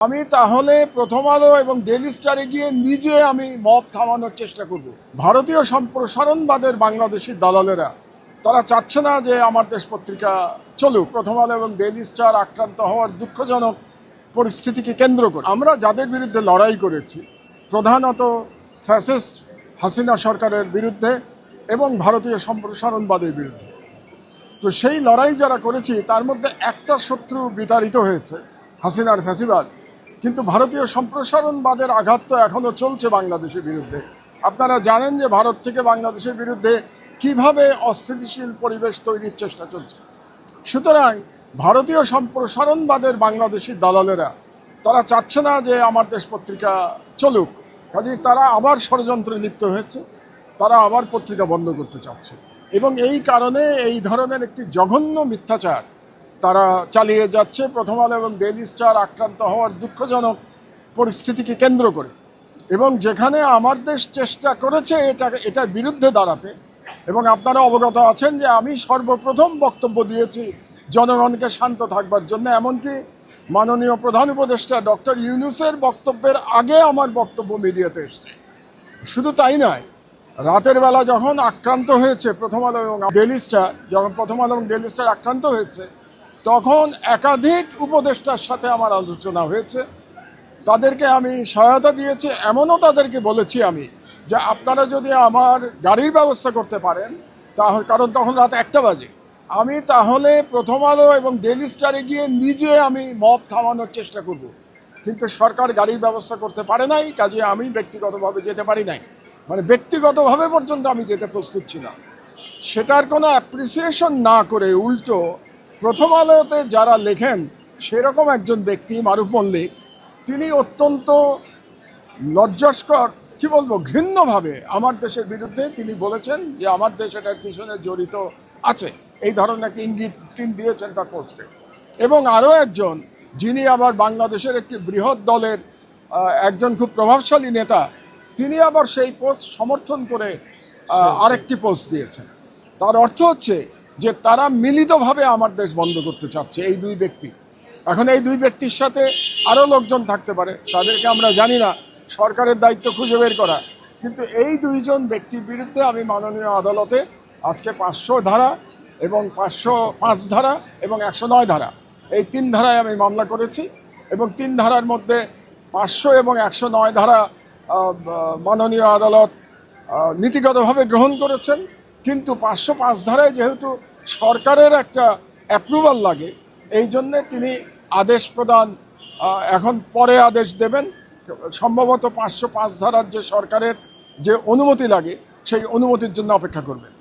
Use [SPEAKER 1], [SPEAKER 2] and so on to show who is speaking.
[SPEAKER 1] আমি তাহলে প্রথম আলো এবং ডেইলি স্টারে গিয়ে নিজে আমি মব থামানোর চেষ্টা করব। ভারতীয় সম্প্রসারণবাদের বাংলাদেশি দালালেরা তারা চাচ্ছে না যে আমার দেশ পত্রিকা চলুক। প্রথম আলো এবং ডেইলি স্টার আক্রান্ত হওয়ার দুঃখজনক পরিস্থিতিকে কেন্দ্র করে আমরা যাদের বিরুদ্ধে লড়াই করেছি, প্রধানত ফ্যাসিস্ট হাসিনা সরকারের বিরুদ্ধে এবং ভারতীয় সম্প্রসারণবাদের বিরুদ্ধে, তো সেই লড়াই যারা করেছি তার মধ্যে একটা শত্রু বিতাড়িত হয়েছে, হাসিনার ফ্যাসিবাদ। কিন্তু ভারতীয় সম্প্রসারণবাদের আঘাত তো এখনও চলছে বাংলাদেশের বিরুদ্ধে। আপনারা জানেন যে ভারত থেকে বাংলাদেশের বিরুদ্ধে কিভাবে অস্থিতিশীল পরিবেশ তৈরির চেষ্টা চলছে। সুতরাং ভারতীয় সম্প্রসারণবাদের বাংলাদেশি দালালেরা তারা চাচ্ছে না যে আমার দেশ পত্রিকা চলুক, কাজেই তারা আবার ষড়যন্ত্রে লিপ্ত হয়েছে, তারা আবার পত্রিকা বন্ধ করতে চাচ্ছে এবং এই কারণে এই ধরনের একটি জঘন্য মিথ্যাচার তারা চালিয়ে যাচ্ছে প্রথম আলো এবং ডেইলি স্টার আক্রান্ত হওয়ার দুঃখজনক পরিস্থিতিকে কেন্দ্র করে। এবং যেখানে আমার দেশ চেষ্টা করেছে এটার বিরুদ্ধে দাঁড়াতে, এবং আপনারা অবগত আছেন যে আমি সর্বপ্রথম বক্তব্য দিয়েছি জনগণকে শান্ত থাকবার জন্য, এমনকি মাননীয় প্রধান উপদেষ্টা ডক্টর ইউনূসের বক্তব্যের আগে আমার বক্তব্য মিডিয়াতে এসছে। শুধু তাই নয়, রাতের বেলা যখন আক্রান্ত হয়েছে প্রথম আলো এবং ডেইলি স্টার, যখন প্রথম আলো এবং ডেইলি স্টার আক্রান্ত হয়েছে, তখন একাধিক উপদেষ্টার সাথে আমার আলোচনা হয়েছে, তাদেরকে আমি সহায়তা দিয়েছি। এমনও তাদেরকে বলেছি আমি যে আপনারা যদি আমার গাড়ির ব্যবস্থা করতে পারেন, তাহলে, কারণ তখন রাত 1টা বাজে, আমি তাহলে প্রথম আলো এবং ডেইলি স্টারে গিয়ে নিজে আমি মব থামানোর চেষ্টা করব। কিন্তু সরকার গাড়ির ব্যবস্থা করতে পারে নাই, কাজে আমি ব্যক্তিগতভাবে যেতে পারি নাই। মানে ব্যক্তিগতভাবে পর্যন্ত আমি যেতে প্রস্তুত ছিলাম। সেটার কোনো অ্যাপ্রিসিয়েশন না করে উল্টো প্রথম আলোতে যারা লেখেন সেরকম একজন ব্যক্তি মারুফ মল্লিক, তিনি অত্যন্ত লজ্জাস্কর, কি বলবো, ঘৃণ্যভাবে আমার দেশের বিরুদ্ধে তিনি বলেছেন যে আমার দেশ এটার পিছনে জড়িত আছে, এই ধরনের একটা ইঙ্গিত তিনি দিয়েছেন তার পোস্টে। এবং আরও একজন, যিনি আবার বাংলাদেশের একটি বৃহৎ দলের একজন খুব প্রভাবশালী নেতা, তিনি আবার সেই পোস্ট সমর্থন করে আরেকটি পোস্ট দিয়েছেন। তার অর্থ হচ্ছে যে তারা মিলিতভাবে আমার দেশ বন্ধ করতে চাচ্ছে, এই দুই ব্যক্তি। এখন এই দুই ব্যক্তির সাথে আরও লোকজন থাকতে পারে, তাদেরকে আমরা জানি না, সরকারের দায়িত্ব খুঁজে বের করা। কিন্তু এই দুইজন ব্যক্তির বিরুদ্ধে আমি মাননীয় আদালতে আজকে 500 ধারা এবং 505 ধারা এবং 109 ধারা, এই 3 ধারায় আমি মামলা করেছি। এবং 3 ধারার মধ্যে 500 এবং 109 ধারা মাননীয় আদালত নীতিগতভাবে গ্রহণ করেছেন। কিন্তু 505 ধারায় যেহেতু সরকারের একটা অ্যাপ্রুভাল লাগে, এই জন্যে তিনি আদেশ প্রদান এখন পরে আদেশ দেবেন। সম্ভবত 505 ধারার যে সরকারের যে অনুমতি লাগে সেই অনুমতির জন্য অপেক্ষা করবেন।